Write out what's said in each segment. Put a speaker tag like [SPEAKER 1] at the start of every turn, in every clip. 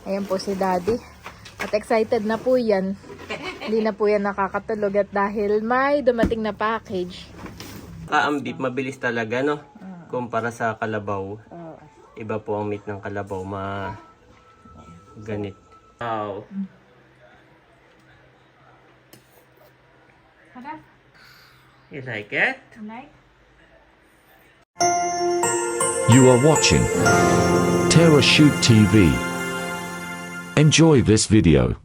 [SPEAKER 1] Ayan po si Daddy. At excited na po yan. Hindi na po yan nakakatulog at dahil may dumating na package.
[SPEAKER 2] Ang beef mabilis talaga, no? Kumpara sa kalabaw. Iba po ang meat ng kalabaw. Ganit. Wow. You like it?
[SPEAKER 3] You are watching Terra Shoot TV. Enjoy this video.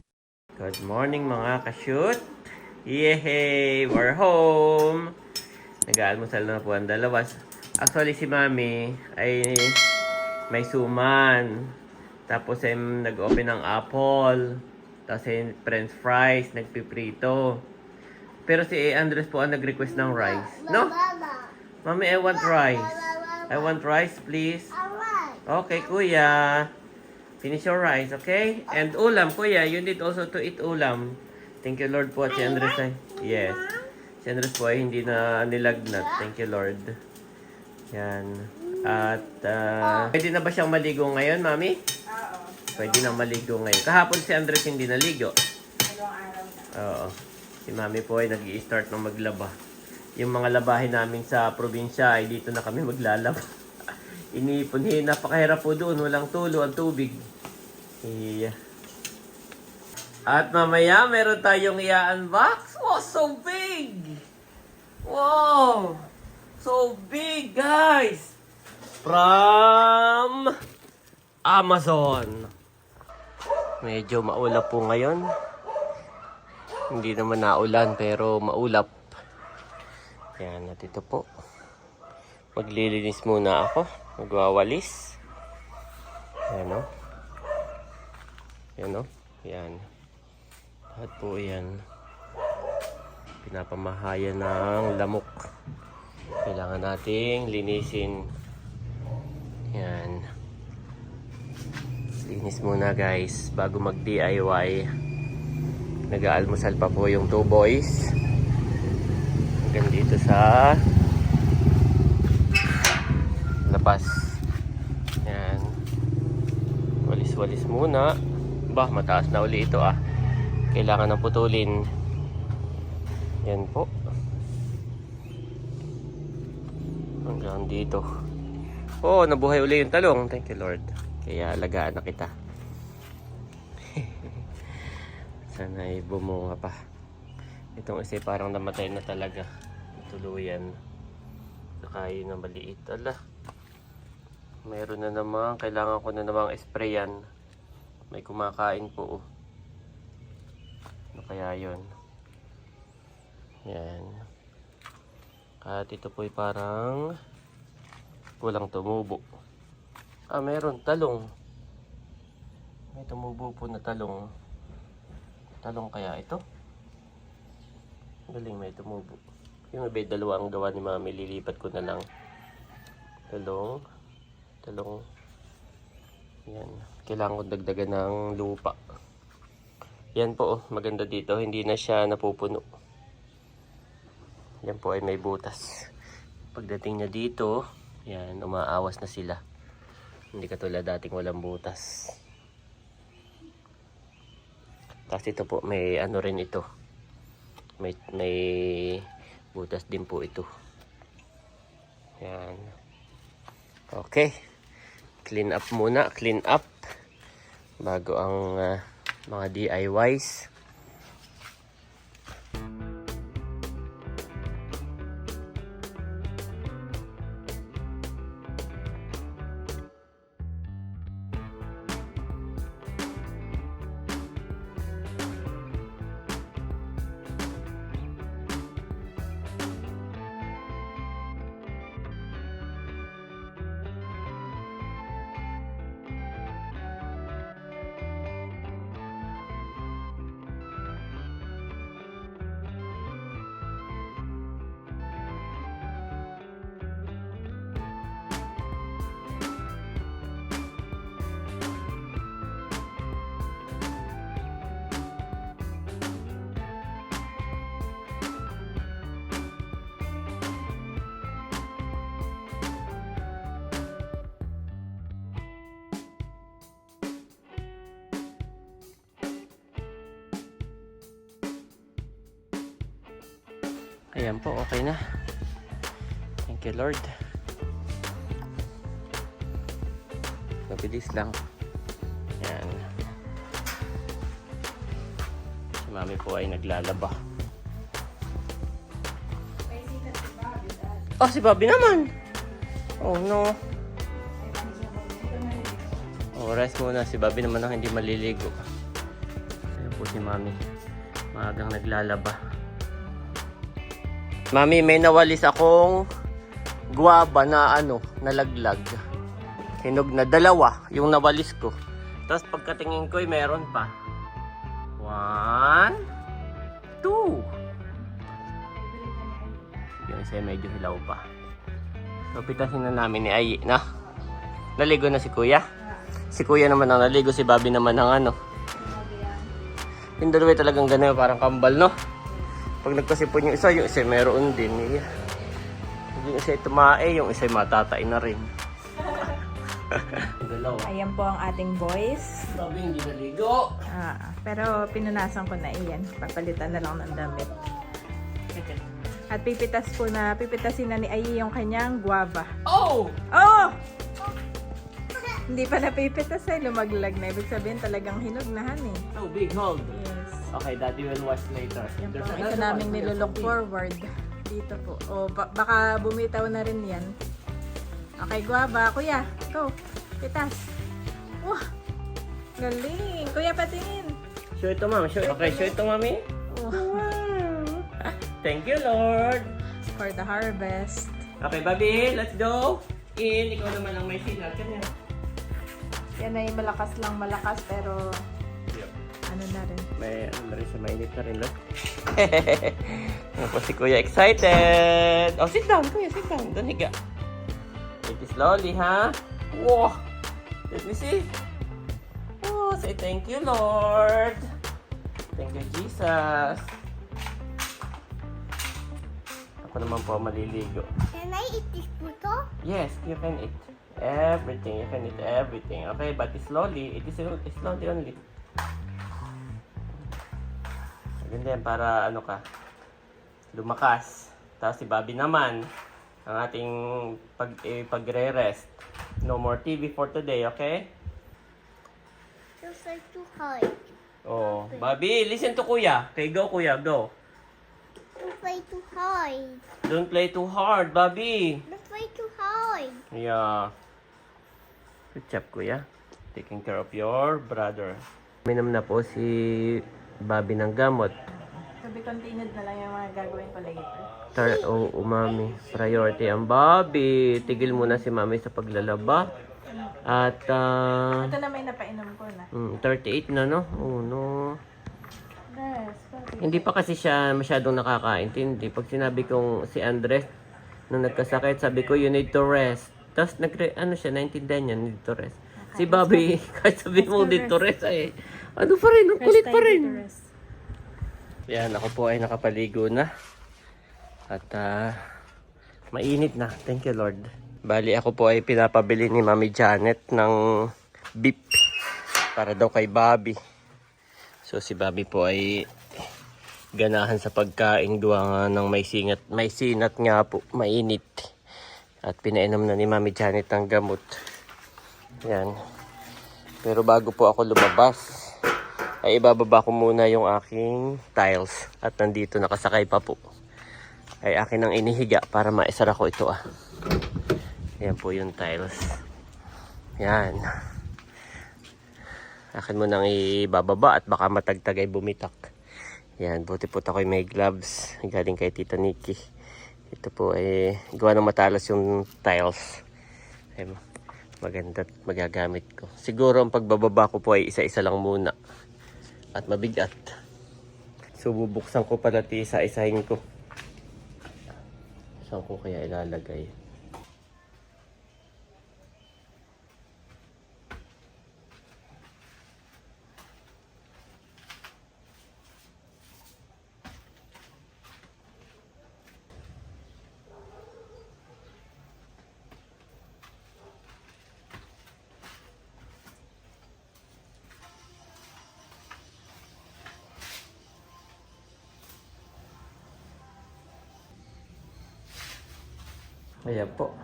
[SPEAKER 2] Good morning mga ka-shoot. Yehey! We're home! Nag-aalmusal na po ang dalawa. Actually si Mami ay may suman. Tapos ay nag-open ng apple. Tapos ay french fries, nagpiprito. Pero si Andres po ang nag-request ng rice. No? Mami, I want rice. I want rice, please. Okay, kuya. Finish your rice, okay? And ulam, kuya. You need also to eat ulam. Thank you, Lord po. At si Andres ay... Yes. Si Andres po ay hindi na nilagnat. Thank you, Lord. Yan. At, pwede na ba siyang maligo ngayon, Mami? Oo. Pwede na maligo ngayon. Kahapon si Andres hindi naligo. Dalawang araw na. Oo. Si Mami po ay nag-i-start ng maglaba. Yung mga labahin namin sa probinsya ay dito na kami maglalaba. Inipon, napakahirap po doon. Walang tulo ang tubig. Yeah. At mamaya, meron tayong i-unbox. Wow, so big! Wow! So big, guys! From Amazon. Medyo maulap po ngayon. Hindi naman naulan, pero maulap. Yan, at ito po. Maglilinis muna ako. Magwawalis. Yan o. Yan o. Yan. Lahat po yan. Pinapamahayan ng lamok. Kailangan nating linisin. Yan. Linis muna guys. Bago mag-DIY. Nag-aalmusal pa po yung two boys. Hanggang dito sa labas. Yan. Walis-walis muna. Bah, mataas na uli ito ah. Kailangan na putulin. Yan po. Hanggang dito. Oh, nabuhay uli yung talong. Thank you Lord. Kaya alagaan na kita. Sana'y bumunga pa. Itong isa parang namatay na talaga. Tuluyan. Saka yun na maliit. Ala. Meron na naman. Kailangan ko na namang sprayan. May kumakain po. Ano kaya yun? Yan. At ito po'y parang walang tumubo. Ah, meron. Talong. May tumubo po na talong. Talong kaya ito? Galing, may tumubo. Yung iba dalawa ang gawa ni Mami. Lilipat ko na lang. Talong. Talong. Yan. Kailangan ko dagdagan ng lupa. Yan po, oh, maganda dito. Hindi na siya napupuno. Yan po ay may butas. Pagdating niya dito, yan, umaawas na sila. Hindi katulad dating walang butas. Tapos ito po, may ano rin ito. May butas din po ito. Yan. Okay. Clean up muna. Clean up. Bago ang mga DIYs. Ayan po, okay na. Thank you, Lord. Mabilis lang. Ayan. Si Mami po ay naglalaba. Oh, si Bobby naman. Oh, no. Oh, rest muna. Si Bobby naman ang hindi maliligo. Ayan po si Mami. Maagang naglalaba. Mami, may nawalis akong guwaba na nalaglag. Hinog na 2 yung nawalis ko. Tapos pagkatingin ko, meron pa. 1, 2. Yung isa medyo hilaw pa. So, pitasin na namin ni Ayi, na. Naligo na si Kuya. Si Kuya naman ang naligo, si Bobby naman ang Yung dalawa talagang gano'n, parang kambal, no? Pag nagkasipon yung isa meron din. Yung isa tumae, yung isa matatay na rin. Dalawa.
[SPEAKER 1] Ayan po ang ating boys.
[SPEAKER 2] Bobby hindi naligo.
[SPEAKER 1] Pero pinunasan ko na iyan. Papalitan na lang ng damit. At pipitasin na ni Ayi yung kanyang guava.
[SPEAKER 2] Oh!
[SPEAKER 1] Oh! Hindi pa napipitas lumaglag na. Ibig sabihin talagang hinog na eh.
[SPEAKER 2] So big hold.
[SPEAKER 1] Yes.
[SPEAKER 2] Okay, Daddy will wash later.
[SPEAKER 1] Yan po, ito naming nilook forward. Dito po. O, baka bumitaw na rin yan. Okay, guava. Kuya, go. Pitas. Wah! Galing. Kuya, patingin.
[SPEAKER 2] Show ito, Mami. Okay, show ito, Mami.
[SPEAKER 1] Wow.
[SPEAKER 2] Thank you, Lord.
[SPEAKER 1] For the harvest.
[SPEAKER 2] Okay, Bobby, let's go. Ikaw naman ang may signal. Kanya.
[SPEAKER 1] Yan ay malakas pero
[SPEAKER 2] Yep.
[SPEAKER 1] ano na rin.
[SPEAKER 2] May rin siya, mainit na rin, no? Ano po si Kuya excited. Oh, sit down, Kuya, sit down. Doon higa. Take it slowly, ha? Wow! Let me see. Oh, say thank you, Lord. Thank you, Jesus. Ako naman po maliligo.
[SPEAKER 4] Can I eat this puto?
[SPEAKER 2] Yes, you can eat everything. You can eat everything. Okay, but slowly. It is slowly only. Ganda yan para lumakas. Tapos si Bobby naman, ang ating pagre-rest. No more TV for today, okay?
[SPEAKER 4] Just like too high.
[SPEAKER 2] Oh, Bobby, listen to Kuya. Okay, go Kuya, go.
[SPEAKER 4] Don't play too high.
[SPEAKER 2] Don't play too hard, Bobby.
[SPEAKER 4] Don't play too high.
[SPEAKER 2] Yeah. Good job, Kuya. Taking care of your brother. Minom na po si Bobby ng gamot.
[SPEAKER 1] To be continued na lang yung mga gagawin ko later.
[SPEAKER 2] Mami. Priority ang Bobby. Tigil muna si Mami sa paglalaba. At,
[SPEAKER 1] Ito na may napainom ko na.
[SPEAKER 2] 38 na, no? Oh, no.
[SPEAKER 1] Yes.
[SPEAKER 2] Hindi pa kasi siya masyadong nakakaintindi. Pag sinabi kong si Andres, nung nagkasakit, sabi ko, you need to rest. Tapos, siya, naintindihan niya, need to rest. Si Bobby, kahit sabi mo, need to rest, ay, ano pa rin, ang kulit pa rin. Yan, ako po ay nakapaligo na. At, mainit na. Thank you, Lord. Bali, ako po ay pinapabili ni Mami Janet ng beef para daw kay Bobby. So, si Bobby po ay ganahan sa pagkain gawa nga ng may sinat nga po, mainit. At pinainom na ni Mami Janet ang gamot. Yan. Pero bago po ako lumabas, ay ibababa ko muna yung aking tiles. At nandito nakasakay pa po. Ay akin ang inihiga para maisara ko ito Yan po yung tiles. Yan. Akin mo nang ibababa at baka matagtag ay bumitak. Yan, buti po ako'y may gloves. Galing kay Tita Nikki. Ito po ay gawa ng matalas yung tiles. Ay, maganda at magagamit ko. Siguro ang pagbababa ko po ay isa-isa lang muna. At mabigat. So bubuksan ko pala isa-isahin ko. Saan ko kaya ilalagay? Ayan po.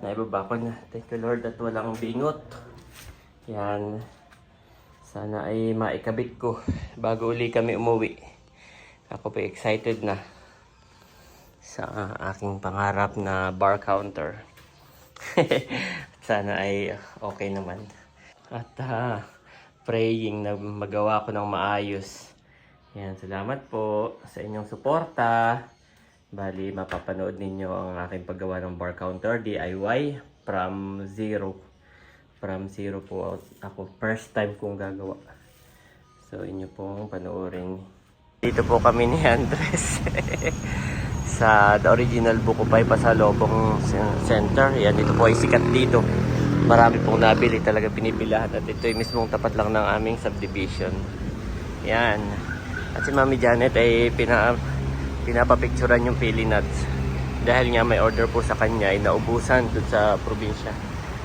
[SPEAKER 2] Naibaba ko na. Thank you Lord at walang bingot. Yan. Sana ay maikabit ko bago uli kami umuwi. Ako pa excited na sa aking pangarap na bar counter. Sana ay okay naman. At praying na magawa ko ng maayos. Yan, salamat po sa inyong suporta. Bali, mapapanood ninyo ang aking paggawa ng bar counter DIY from zero. From zero po ako. First time kong gagawa. So, inyo pong panoorin. Dito po kami ni Andres. Sa The Original Bukupay Pasalobong Center. Yan, dito po ay sikat dito. Marami pong nabili talaga pinipilahan. At ito ay mismong tapat lang ng aming subdivision. Yan. At si Mami Janet ay pinapapicturan yung pili nuts. Dahil nga may order po sa kanya ay naubusan dun sa probinsya.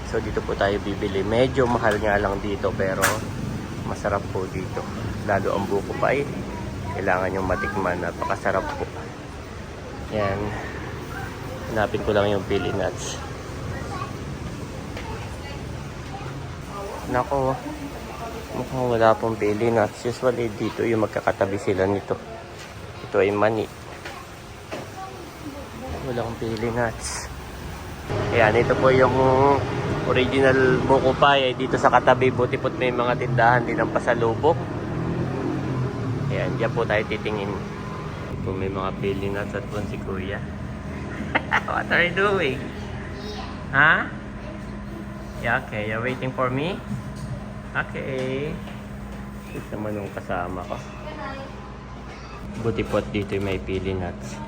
[SPEAKER 2] So dito po tayo bibili. Medyo mahal nga lang dito pero masarap po dito. Lalo ang Bukupay. Kailangan yung matikman. Napakasarap po. Yan. Hanapin ko lang yung pili nuts. Nako. Mukhang wala pong pili nuts. Usually dito yung magkakatabi sila nito. Ito ay mani. Wala akong pili nuts. Ayan, ito po yung original Bukupay. Dito sa katabi, buti po't may mga tindahan din ng pasalubok. Ayan, diyan po tayo titingin. Kung may mga pili nuts at po si Kuya. What are you doing? Huh? Yeah, okay. You're waiting for me? Okay. Ito naman yung kasama ko. Buti po't dito may pili nuts.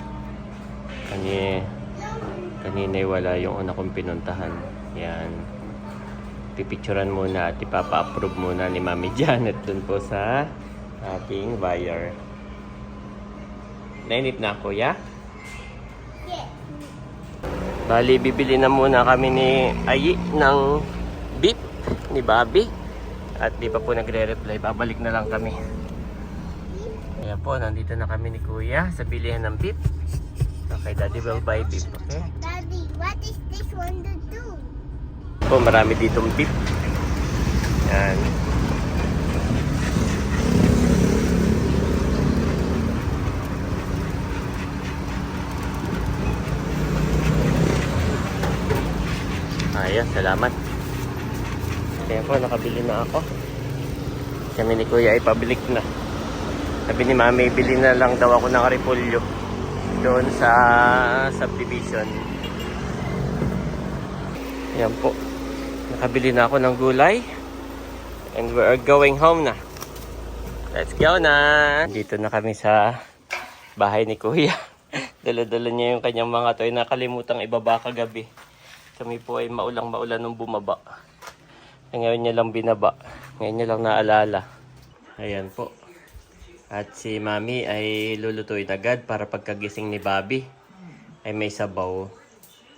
[SPEAKER 2] Kanina wala yung una kong pinuntahan. Yan. Pipicturan muna at ipapa-approve muna ni Mami Janet dun po sa ating buyer. Nainip na Kuya?
[SPEAKER 4] Yes.
[SPEAKER 2] Bali, bibili na muna kami ni Ayi ng beef ni Bobby. At di pa po nagre-reply. Babalik na lang kami. Ayan po, nandito na kami ni Kuya sa bilihan ng beef. Okay, Daddy will buy beef, okay?
[SPEAKER 4] Daddy, what is this one to do?
[SPEAKER 2] Po, marami ditong beef. Yan. Ayos, salamat. Kaya po, nakabili na ako. Kami ni Kuya ay pabilik na. Sabi ni Mami, bili na lang daw ako ng repolyo doon sa subdivision. Yan po. Nakabili na ako ng gulay. And we are going home na. Let's go na! Dito na kami sa bahay ni Kuya. Dala-dala niya yung kanyang mga toy. Nakalimutang ibaba kagabi. Kami po ay maulang-maulan nung bumaba. Ngayon niya lang binaba. Ngayon niya lang naalala. Ayan po. At si Mami ay lulutuin agad para pagkagising ni Bobby ay may sabaw.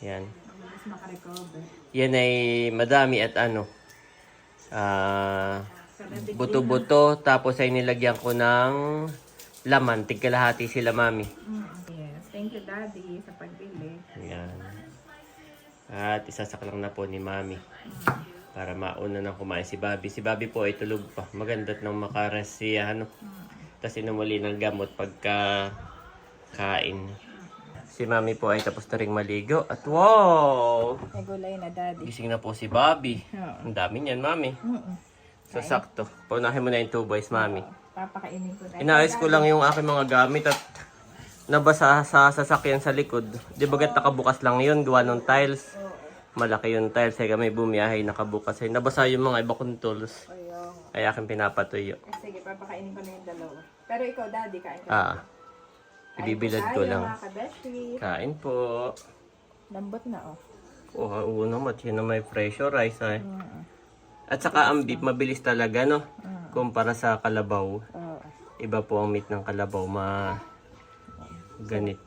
[SPEAKER 2] Yan. Yan ay madami at buto-buto. Tapos ay nilagyan ko ng laman. Tigkalahati sila Mami.
[SPEAKER 1] Yes. Thank you Daddy sa pagbili.
[SPEAKER 2] Yan. At isasaklang na po ni Mami. Para mauna nang kumain si Bobby. Si Bobby po ay tulog pa. Maganda't nang makaras siya Tapos inumuli ng gamot pagka kain. Si Mami po ay tapos na ring maligo. At wow!
[SPEAKER 1] May gulay na Daddy.
[SPEAKER 2] Gising na po si Bobby.
[SPEAKER 1] Oo.
[SPEAKER 2] Ang dami niyan, Mami. So, sakto. Paunahin mo na yung 2 boys, Mami.
[SPEAKER 1] Papakainin ko na.
[SPEAKER 2] Inaayos ko lang yung aking mga gamit at nabasa sa sasakyan sa likod. Di bagat nakabukas lang yun, gawa ng tiles. Malaki yung tiles, kaya kami bumiyahe nakabukas. Nabasa yung mga iba kong tools. Kaya aking pinapatuyo.
[SPEAKER 1] Sige, papakainin ko na yung dalawa. Pero ikaw, Daddy, kain ka.
[SPEAKER 2] Ibibilad ko lang.
[SPEAKER 1] Mga kabeshi.
[SPEAKER 2] Kain po.
[SPEAKER 1] Lambot na, oh.
[SPEAKER 2] Oo naman, yun na may pressurize ay. At saka ang beef mabilis talaga, no? Kumpara sa kalabaw. Iba po ang meat ng kalabaw, ganit.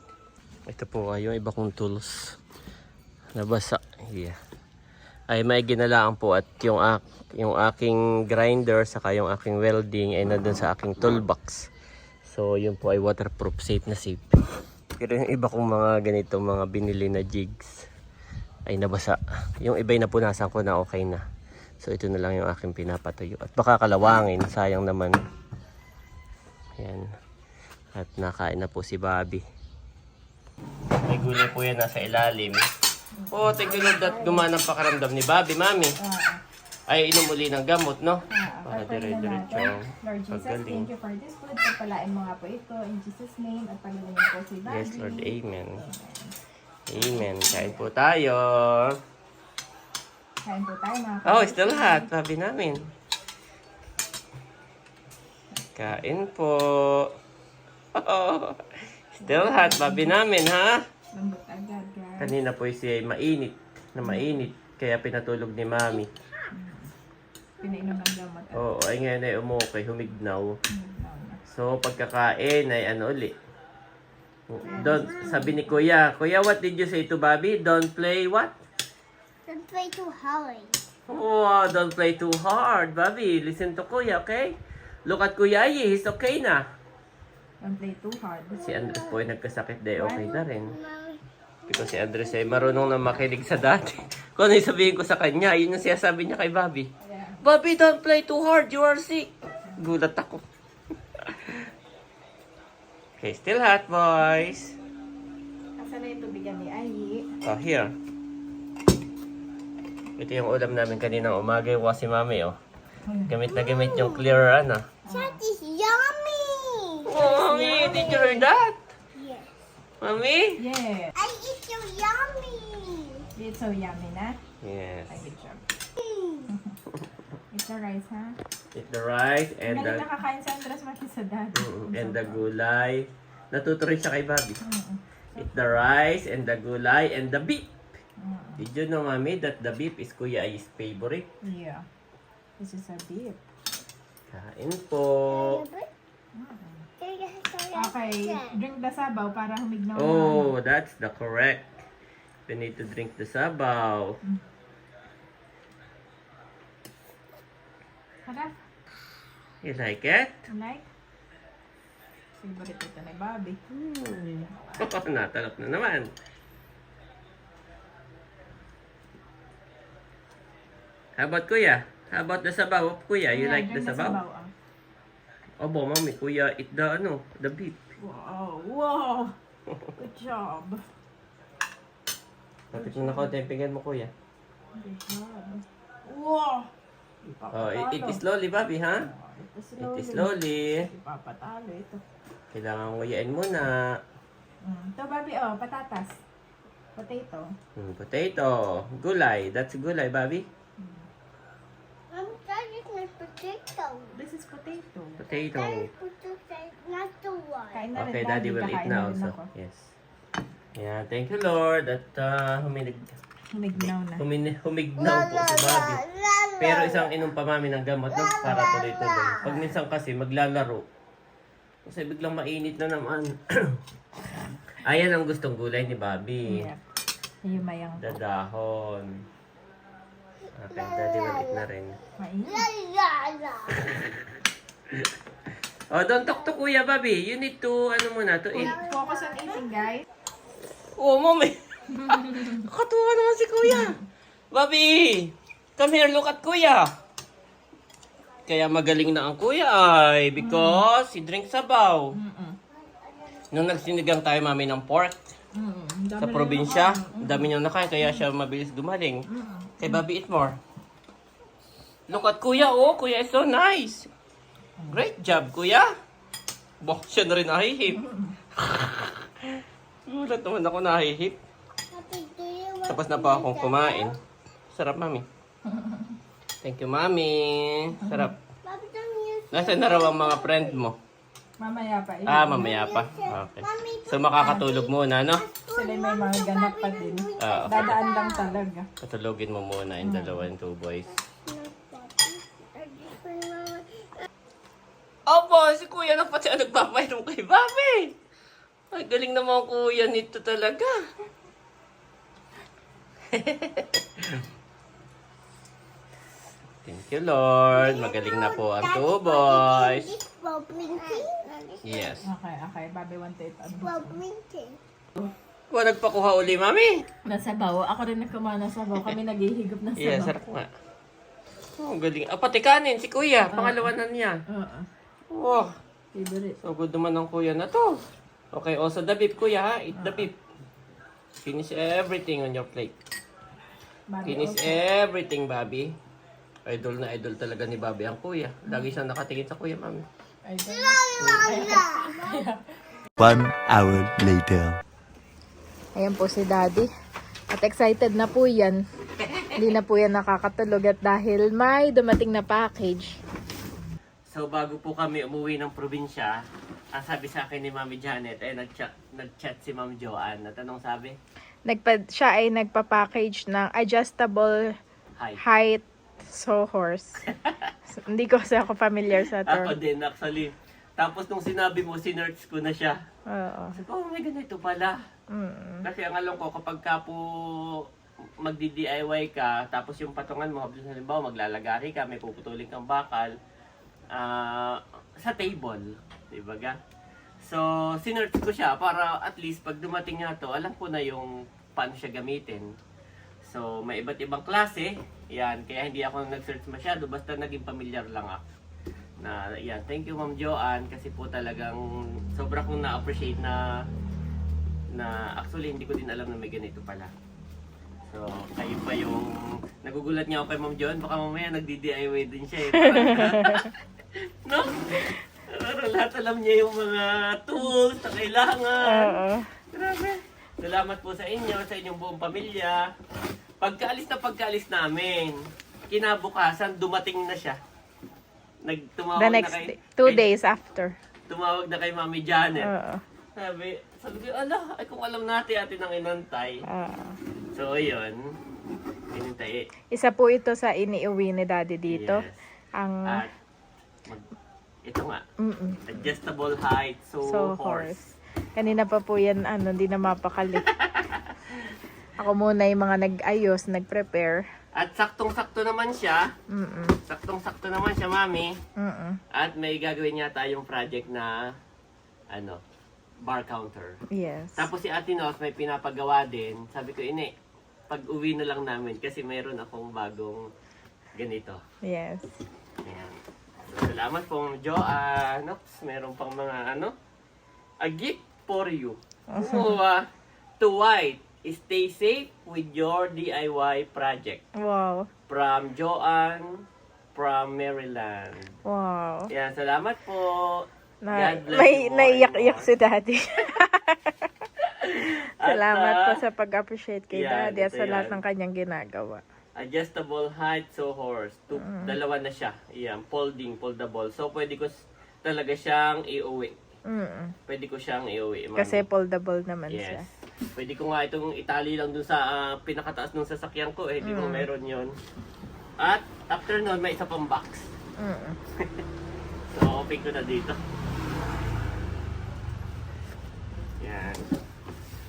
[SPEAKER 2] Ito po yung iba kong tools. Nabasa. Yeah. Ay may ginalaan po at yung aking grinder saka yung aking welding ay nandun sa aking toolbox. So yun po ay waterproof, safe na safe. Pero yung iba kong mga ganito, mga binili na jigs, ay nabasa. Yung iba'y napunasan ko na okay na. So ito na lang yung aking pinapatuyo. At baka kalawangin, sayang naman. Ayan. At nakain na po si Bobby. May gulay po yan nasa ilalim. Oh, thank you Lord that gumana ang pakaramdam ni Bobby, Mami. Ay, inom uli ng gamot, no? Para dire-diretso.
[SPEAKER 1] Lord Jesus,
[SPEAKER 2] paggaling.
[SPEAKER 1] thank you for this food. Pagpalain mo nga po ito in Jesus' name at pagalingin po si Bobby.
[SPEAKER 2] Yes, Lord. Amen. Amen. Kain po tayo.
[SPEAKER 1] Kain po tayo mga
[SPEAKER 2] Oh, still hot. Bobby namin. Kain po. Oh, still hot. Bobby namin, ha?
[SPEAKER 1] Lambot agad, guys.
[SPEAKER 2] Kanina po siya mainit. Na mainit. Kaya pinatulog ni Mami.
[SPEAKER 1] Pinainom ng gamot.
[SPEAKER 2] Oo, ay ngayon ay umukay. Humignaw. So, pagkakain ay ano uli. Sabi ni Kuya, Kuya, what did you say to Bobby? Don't play what?
[SPEAKER 4] Don't play too hard.
[SPEAKER 2] Oh, don't play too hard, Bobby. Listen to Kuya, okay? Look at Kuya Ayi, he's okay na.
[SPEAKER 1] Don't play too hard.
[SPEAKER 2] Si Andres po ay nagkasakit dahil okay na rin.
[SPEAKER 4] Mommy,
[SPEAKER 2] Because si Andres ay marunong na makinig sa dati. Kung ano yung sabihin ko sa kanya, yun yung sinasabi niya kay Bobby.
[SPEAKER 1] Yeah.
[SPEAKER 2] Bobby, don't play too hard, you are sick. Gulat ako. Okay, still hot, boys.
[SPEAKER 1] Asan na yung tubigan ni Ayi?
[SPEAKER 2] Oh, here. Ito yung ulam namin kaninang umaga. Yung si Mami, oh. Gamit na gamit yung clear, ano.
[SPEAKER 4] that is yummy.
[SPEAKER 2] Oh, Mami, did you hear that?
[SPEAKER 4] Yes.
[SPEAKER 2] Mami?
[SPEAKER 1] Yeah.
[SPEAKER 4] I eat so yummy.
[SPEAKER 1] It's so yummy na.
[SPEAKER 2] Yes.
[SPEAKER 1] Ay, good job. It's the rice, ha?
[SPEAKER 2] Eat the rice and
[SPEAKER 1] Galing
[SPEAKER 2] the,
[SPEAKER 1] nakakain sa Andres Marquez sa dad.
[SPEAKER 2] and the gulay. Natuto rin siya kay Bobby. Eat the rice and the gulay and the beef. Did you know, Mami, that the beef is Kuya Ai's favorite?
[SPEAKER 1] Yeah. This is a beef.
[SPEAKER 2] Kain po.
[SPEAKER 1] Okay, drink the sabaw para humignaw na.
[SPEAKER 2] Oh, that's the correct. We need to drink the sabaw.
[SPEAKER 1] Harap,
[SPEAKER 2] You like it?
[SPEAKER 1] you like? Favorite ito ni Bobby.
[SPEAKER 2] Natalap na naman. How about Kuya? How about the sabaw? Kuya, you
[SPEAKER 1] Yeah,
[SPEAKER 2] like the
[SPEAKER 1] drink
[SPEAKER 2] sabaw?
[SPEAKER 1] ah.
[SPEAKER 2] Obo, Mami, Kuya, eat the the beef.
[SPEAKER 1] Wow, wow. Good job.
[SPEAKER 2] Lapit mo na konti, pinggan mo, Kuya.
[SPEAKER 1] Good job. Wow.
[SPEAKER 2] Oh, eat it slowly, Bobby, ha? Eat it slowly.
[SPEAKER 1] Ipapatalo ito.
[SPEAKER 2] Kailangan nguyain muna.
[SPEAKER 1] Ito, Bobby, oh, patatas. Potato.
[SPEAKER 2] Potato. Gulay. That's gulay, Bobby.
[SPEAKER 4] That is my potato.
[SPEAKER 1] This is potato.
[SPEAKER 2] Potato.
[SPEAKER 4] That is potato, not the one.
[SPEAKER 1] Kain na rin,
[SPEAKER 2] Okay, Daddy will eat
[SPEAKER 1] Kakain
[SPEAKER 2] na
[SPEAKER 1] rin
[SPEAKER 2] also.
[SPEAKER 1] ako.
[SPEAKER 2] Yes. Yeah, thank you, Lord. At
[SPEAKER 1] Humignaw na.
[SPEAKER 2] humignaw po si Bobby. Pero isang inom pa mami ng gamot no? Para tuloy-tuloy. Pag minsan kasi maglalaro. Kasi biglang mainit na naman. Ayan ang gustong gulay ni Bobby.
[SPEAKER 1] Yeah. Yumayang.
[SPEAKER 2] Dadahon. Okay, Daddy will eat na rin.
[SPEAKER 1] Mainit.
[SPEAKER 2] Oh, don't talk to Kuya Bobby. You need to, ano muna, to eat.
[SPEAKER 1] Focus on eating, guys.
[SPEAKER 2] Oh, Mami. Katuwa naman si Kuya. Bobby, come here, look at Kuya. Kaya magaling na ang Kuya ay because he drinks sabaw. Nung nagsinigang tayo, Mami, ng pork sa probinsya, ang dami niyang nakain, kaya siya mabilis gumaling. Kay Bobby, eat more. Look at Kuya, oh, Kuya is so nice. Great job, Kuya. Bok, siya na rin nahihip. Gulat naman ako nahihip. Tapos na pa akong kumain. Sarap, Mami. Thank you, Mami. Sarap. Nasaan na raw ang mga friend mo?
[SPEAKER 1] Mamaya pa.
[SPEAKER 2] Mamaya pa. Okay. So, makakatulog muna, no?
[SPEAKER 1] Sila may mga ganap pa din.
[SPEAKER 2] Oo.
[SPEAKER 1] Dadaan lang talaga.
[SPEAKER 2] Patulogin mo muna yung dalawa and two boys. Opo, si Kuya na pati ang nagpapainom kay Bobby. Ay, galing naman ang Kuya nito talaga. Thank you, Lord. Magaling na po ang two boys. Yes.
[SPEAKER 1] Okay, okay. Bobby want to eat.
[SPEAKER 4] Well, blinking.
[SPEAKER 2] Kuha nagpakuha uli, mami.
[SPEAKER 1] Nasabaw. Ako rin nagkumain ng sabaw. Kami naghihigop ng sabaw.
[SPEAKER 2] Yeah, sarap nga. Oh, galing. Ah, pati kanin, si kuya. Pangalawa na niya.
[SPEAKER 1] Oo.
[SPEAKER 2] Wow.
[SPEAKER 1] Favorite.
[SPEAKER 2] So good naman ng kuya na to. Okay, also the beef, kuya ha. Eat the beef. Finish everything on your plate. Finish everything, Bobby. Idol na idol talaga ni Bobby ang kuya. Lagi siyang nakatingin sa kuya, mami.
[SPEAKER 5] 1 hour later.
[SPEAKER 1] Ayan po si Daddy. At excited na po yan. Hindi na po yan nakakatulog at dahil may dumating na package.
[SPEAKER 2] So bago po kami umuwi ng probinsya, ang sabi sa akin ni Mami Janet, nag-chat si Ma'am Joanne. At anong sabi?
[SPEAKER 1] Siya ay nagpa-package ng adjustable
[SPEAKER 2] Hi.
[SPEAKER 1] height sawhorse. So, hindi ko kasi ako familiar sa
[SPEAKER 2] Ako
[SPEAKER 1] term.
[SPEAKER 2] din, actually. Tapos nung sinabi mo, sinerch ko na siya.
[SPEAKER 1] Oo.
[SPEAKER 2] Sabi ko, oh my ganito pala. Kasi ang alam ko, kapag ka po magdi-DIY ka, tapos yung patungan mo, halimbawa maglalagari ka, may puputulin kang bakal, sa table, diba ga? So, sinerch ko siya para at least pag dumating nga to, alam ko na yung paano siya gamitin. So, may iba't ibang klase, yan, kaya hindi ako nag-search masyado, basta naging familiar lang ako. Na, yan, thank you Ma'am Joanne, kasi po talagang sobra kong na-appreciate na actually hindi ko din alam na may ganito pala. So, kayo pa yung nagugulat niya ako kay Ma'am Joanne, baka mamaya nagdi-DIY din siya eh. No? Pero lahat alam niya yung mga tools na kailangan.
[SPEAKER 1] Oo.
[SPEAKER 2] Grabe. Salamat po sa inyo, sa inyong buong pamilya. Pagkaalis namin, kinabukasan dumating na siya. Tumawag
[SPEAKER 1] The
[SPEAKER 2] na
[SPEAKER 1] next
[SPEAKER 2] kay,
[SPEAKER 1] 2 days after.
[SPEAKER 2] Tumawag na kay Mami Janet.
[SPEAKER 1] Oo.
[SPEAKER 2] Sabi ko, ala, ay kung alam natin ang inantay.
[SPEAKER 1] Oo.
[SPEAKER 2] So, yun. Inintay.
[SPEAKER 1] Isa po ito sa iniuwi ni Daddy dito.
[SPEAKER 2] Yes.
[SPEAKER 1] Ang
[SPEAKER 2] At, ito nga. Adjustable height, so horse.
[SPEAKER 1] Kanina pa po yan, hindi na mapakali. Ako muna yung mga nag-ayos, nag-prepare.
[SPEAKER 2] At saktong-sakto naman siya.
[SPEAKER 1] Mm-mm.
[SPEAKER 2] Saktong-sakto naman siya, Mami.
[SPEAKER 1] Mm-mm.
[SPEAKER 2] At may gagawin niya tayong project na, bar counter.
[SPEAKER 1] Yes.
[SPEAKER 2] Tapos si Ate Nos may pinapagawa din. Sabi ko, pag uwi na lang namin kasi mayroon akong bagong ganito.
[SPEAKER 1] Yes.
[SPEAKER 2] Ayan. So, salamat po, Joanne. Meron pang mga a gift for you. To white, stay safe with your DIY project.
[SPEAKER 1] Wow.
[SPEAKER 2] From Joanne, from Maryland.
[SPEAKER 1] Wow.
[SPEAKER 2] Yan, salamat po. God bless
[SPEAKER 1] May
[SPEAKER 2] you more
[SPEAKER 1] naiyak-iyak
[SPEAKER 2] and
[SPEAKER 1] si Daddy.
[SPEAKER 2] At,
[SPEAKER 1] Salamat po sa pag-appreciate kay
[SPEAKER 2] yan,
[SPEAKER 1] Daddy at
[SPEAKER 2] ito
[SPEAKER 1] sa lahat
[SPEAKER 2] yan.
[SPEAKER 1] ng kanyang ginagawa.
[SPEAKER 2] Adjustable height, so horse. Dalawa na siya. Yan, foldable. So, pwede ko talaga siyang iuwi. Pwede ko siyang iuwi. Mami.
[SPEAKER 1] Kasi foldable naman siya.
[SPEAKER 2] Yes. Pwede ko nga itong itali lang dun sa pinakataas ng sasakyan ko. Di ba meron yon. At after nun, may isa pang box. So, open ko na dito. Yan.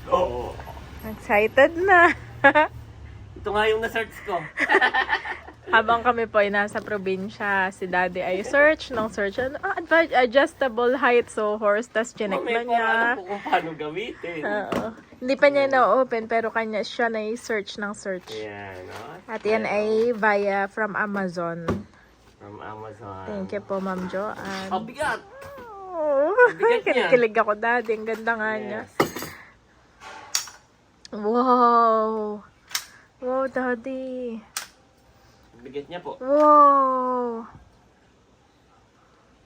[SPEAKER 2] Oh.
[SPEAKER 1] Excited na.
[SPEAKER 2] Ito nga yung na-search ko.
[SPEAKER 1] Habang kami po ay nasa probinsya, si Daddy ay search. Adjustable height sawhorse. Tapos chinek na niya.
[SPEAKER 2] Alam ko kung paano gamitin.
[SPEAKER 1] Oo. Hindi pa niya na-open pero kanya siya na search ng search.
[SPEAKER 2] Yan.
[SPEAKER 1] At yan ay via from Amazon.
[SPEAKER 2] From Amazon.
[SPEAKER 1] Thank you po, Ma'am Joanne.
[SPEAKER 2] Ang bigat.
[SPEAKER 1] Oh,
[SPEAKER 2] bigat niya.
[SPEAKER 1] kinikilig ako, Daddy. Ang ganda nga niya.
[SPEAKER 2] Yes.
[SPEAKER 1] Wow. Wow, Daddy.
[SPEAKER 2] Ang bigat niya po.
[SPEAKER 1] Wow.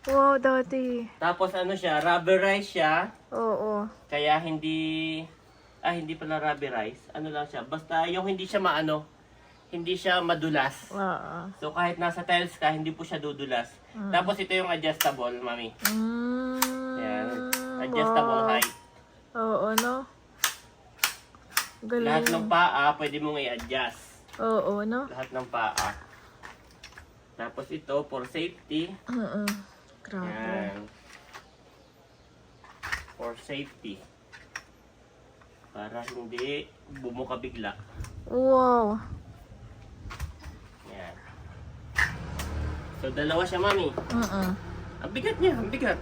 [SPEAKER 1] Wow, Daddy.
[SPEAKER 2] Tapos siya, rubberized siya.
[SPEAKER 1] Oo.
[SPEAKER 2] Kaya hindi pala rubberized. Ano lang siya. Basta yung hindi siya hindi siya madulas.
[SPEAKER 1] Oo.
[SPEAKER 2] So kahit nasa tiles ka, hindi po siya dudulas. Tapos ito yung adjustable, Mami. Yan. Adjustable height.
[SPEAKER 1] Oo, no? Galing.
[SPEAKER 2] Lahat ng paa, pwede mong i-adjust.
[SPEAKER 1] Oo, no?
[SPEAKER 2] Lahat ng paa. Tapos ito, for safety.
[SPEAKER 1] Grabe.
[SPEAKER 2] Yan. For safety. Para hindi bumuka bigla.
[SPEAKER 1] Wow.
[SPEAKER 2] Yan. So, dalawa siya, Mami. Ang bigat niya, ang bigat.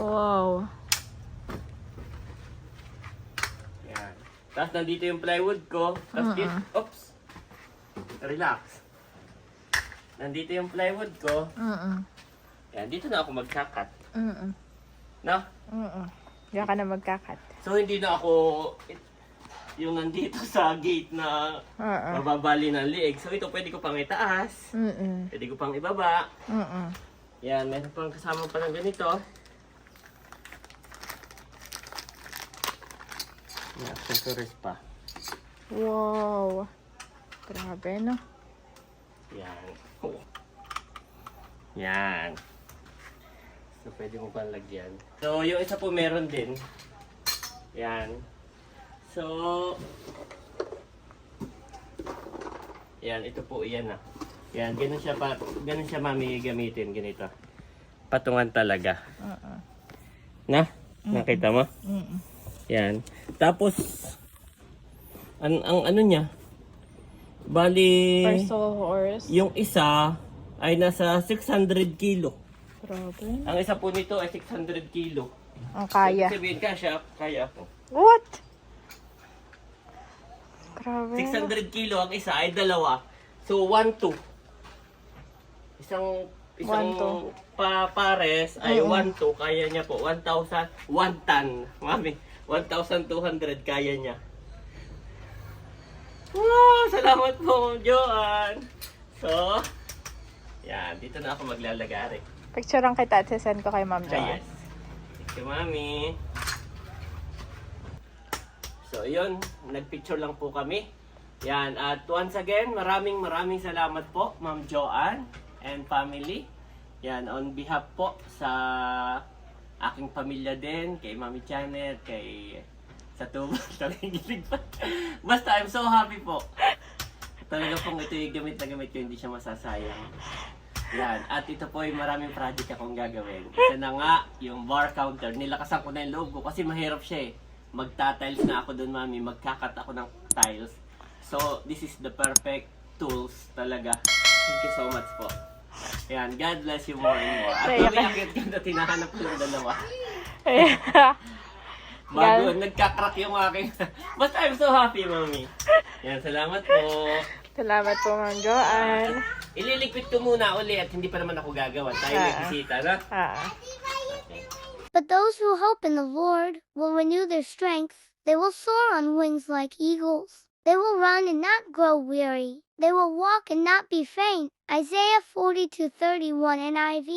[SPEAKER 1] Wow.
[SPEAKER 2] Yan. Tapos nandito yung plywood ko. Tapos oops. Relax. Nandito yung plywood ko. Yan, dito na ako magkakat. No?
[SPEAKER 1] Diyan ka na magkakat.
[SPEAKER 2] So, hindi na ako yung nandito sa gate na mababali ng liig. So, ito pwede ko pang itaas. Pwede ko pang ibaba. Yan, meron pang kasama pa ng ganito. May accessories pa.
[SPEAKER 1] Wow. Grabe, no?
[SPEAKER 2] Yan. Yan. So, pwede mo pang lagyan. So, yung isa po meron din. Yan. So, yan, ito po, yan na. Yan, ganun siya mami gamitin, ganito. Patungan talaga. Na? Nakita mo? Yan. Tapos, ang ano niya, bali,
[SPEAKER 1] Horse.
[SPEAKER 2] yung isa ay nasa 600 kilo.
[SPEAKER 1] Grabe.
[SPEAKER 2] Ang isa po nito ay 600 kilo.
[SPEAKER 1] Ang kaya.
[SPEAKER 2] Sabihin ka siya, kaya ako.
[SPEAKER 1] What? Grabe.
[SPEAKER 2] 600 kilo, ang isa ay dalawa. So, 1-2. Isang
[SPEAKER 1] 1-2.
[SPEAKER 2] pares ay 1-2. Kaya niya po. 1,000. 1 ton. Mami, 1,200 kaya niya. Wow! Salamat po, Joanne. So, yan. Dito na ako maglalagari.
[SPEAKER 1] Picturean kita at send ko kay Ma'am
[SPEAKER 2] Ah,
[SPEAKER 1] Joanne.
[SPEAKER 2] yes. Thank you, Mami. So, yun. Nagpicture lang po kami. Yan. At once again, maraming salamat po, Ma'am Joanne and family. Yan. On behalf po sa aking pamilya din, kay Mami Janet, kay sa tubo, tagigilig pa. Basta, I'm so happy po. Talaga pong ito yung gamit na gamit ko, hindi siya masasayang. Yan. At ito po ay maraming project akong gagawin. Isa na nga, yung bar counter. Nilakasan ko na yung loob ko kasi mahirap siya eh. Magta-tiles na ako doon, Mami. Magkakat ako ng tiles. So, this is the perfect tools talaga. Thank you so much po. Yan. God bless you more and more. At umiakit ka na tinahanap ko yung dalawa. Bago nagka-crack yung aking... Basta I'm so happy, Mami. Yan. Salamat po.
[SPEAKER 1] Salamat po, Ma'am Joanne.
[SPEAKER 2] Ililigpit ko muna uli at hindi pa naman ako gagawa. Tayo may bisita, na?
[SPEAKER 4] But those who hope in the Lord will renew their strength. They will soar on wings like eagles. They will run and not grow weary. They will walk and not be faint. Isaiah 42:31 NIV.